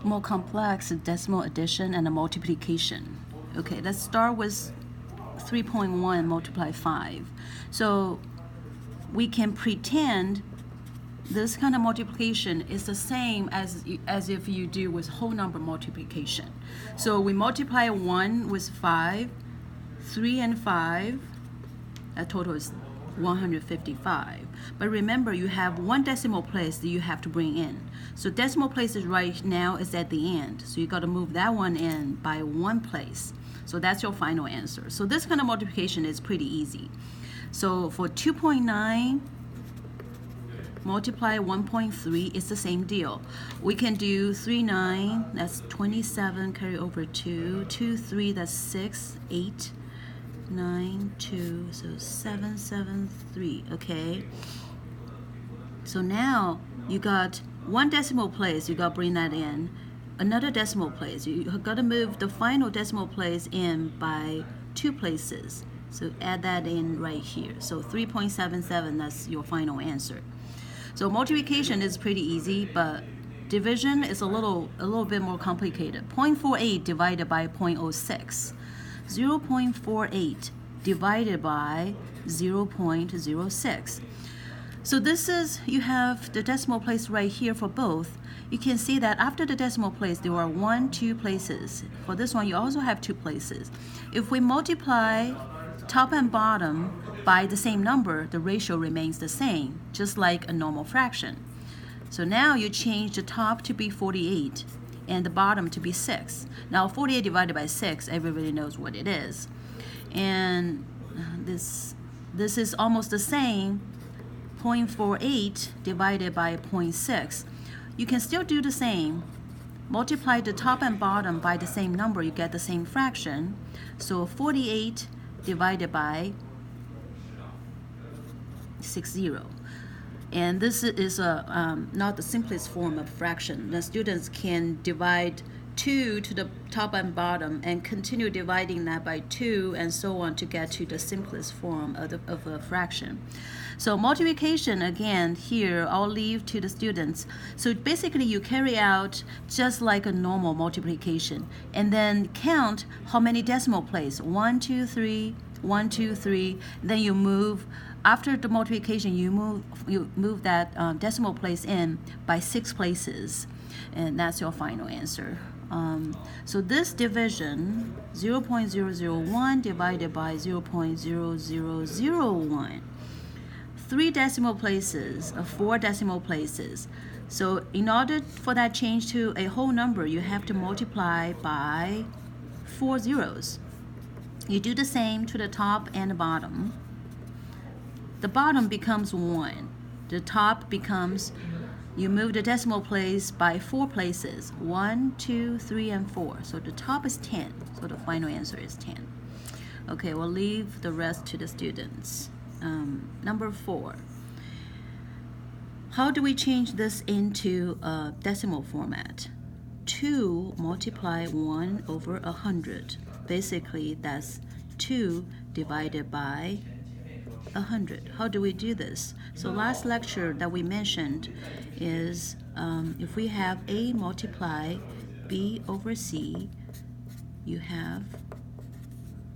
more complex decimal addition and a multiplication. Okay, let's start with 3.1 multiply 5. So we can pretend this kind of multiplication is the same as if you do with whole number multiplication. So we multiply 1 with 5, 3 and 5, that total is 155. But remember, you have one decimal place that you have to bring in. So decimal place is right now is at the end. So you got to move that one in by one place. So that's your final answer. So this kind of multiplication is pretty easy. So for 2.9 multiply 1.3, it's the same deal. We can do 3, 9, that's 27, carry over 2, 2, 3, that's 6, 8, 9, 2, so 7, 7, 3, okay? So now you got one decimal place, you got to bring that in. Another decimal place, you got to move the final decimal place in by 2 places. So add that in right here. So 3.77, that's your final answer. So multiplication is pretty easy, but division is a little bit more complicated. 0.48 divided by 0.06. 0.48 divided by 0.06. So this is, you have the decimal place right here for both. You can see that after the decimal place, there are 1, 2 places. For this one, you also have 2 places. If we multiply top and bottom by the same number, the ratio remains the same, just like a normal fraction. So now you change the top to be 48 and the bottom to be 6. Now 48 divided by 6, everybody knows what it is. And this is almost the same, 0.48 divided by 0.6. You can still do the same. Multiply the top and bottom by the same number, you get the same fraction. So 48 divided by 60. And this is not the simplest form of fraction. The students can divide 2 to the top and bottom and continue dividing that by 2 and so on to get to the simplest form of a fraction. So multiplication, again, here I'll leave to the students. So basically you carry out just like a normal multiplication and then count how many decimal places. 1, 2, 3, 1, 2, 3. Then you move, after the multiplication, you move that decimal place in by 6 places. And that's your final answer. So this division, 0.001 divided by 0.0001, 3 decimal places, 4 decimal places. So in order for that change to a whole number, you have to multiply by 4 zeros. You do the same to the top and the bottom. The bottom becomes 1. The top becomes, you move the decimal place by 4 places. 1, 2, 3, and 4. So the top is 10. So the final answer is 10. Okay, we'll leave the rest to the students. Number 4. How do we change this into a decimal format? 2 multiply 1 over 100. Basically, that's 2 divided by 100. How do we do this? So last lecture that we mentioned is if we have A multiply B over C, you have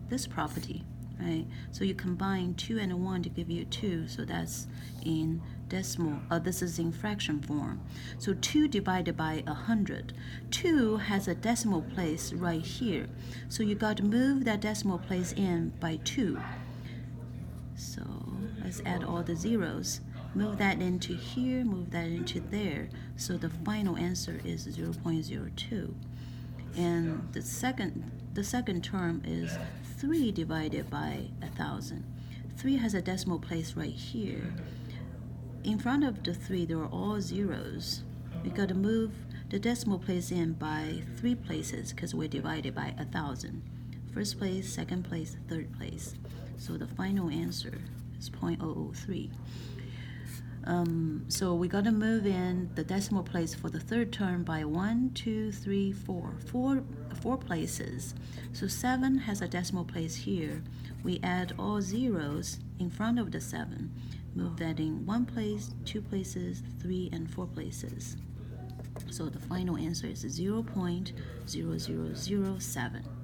this property, right? So you combine 2 and 1 to give you 2, so that's in decimal, this is in fraction form. So 2 divided by 100. 2 has a decimal place right here. So you got to move that decimal place in by 2. So let's add all the zeros. Move that into here, move that into there. So the final answer is 0.02. And the second term is 3 divided by 1,000. 3 has a decimal place right here. In front of the 3, there are all zeros. We got to move the decimal place in by 3 places because we're divided by 1,000. First place, second place, third place. So the final answer is 0.003. So we got to move in the decimal place for the third term by 1, 2, 3, 4. Four places. So 7 has a decimal place here. We add all zeros in front of the 7. Move that in 1 place, 2 places, 3, and 4 places. So the final answer is 0.0007.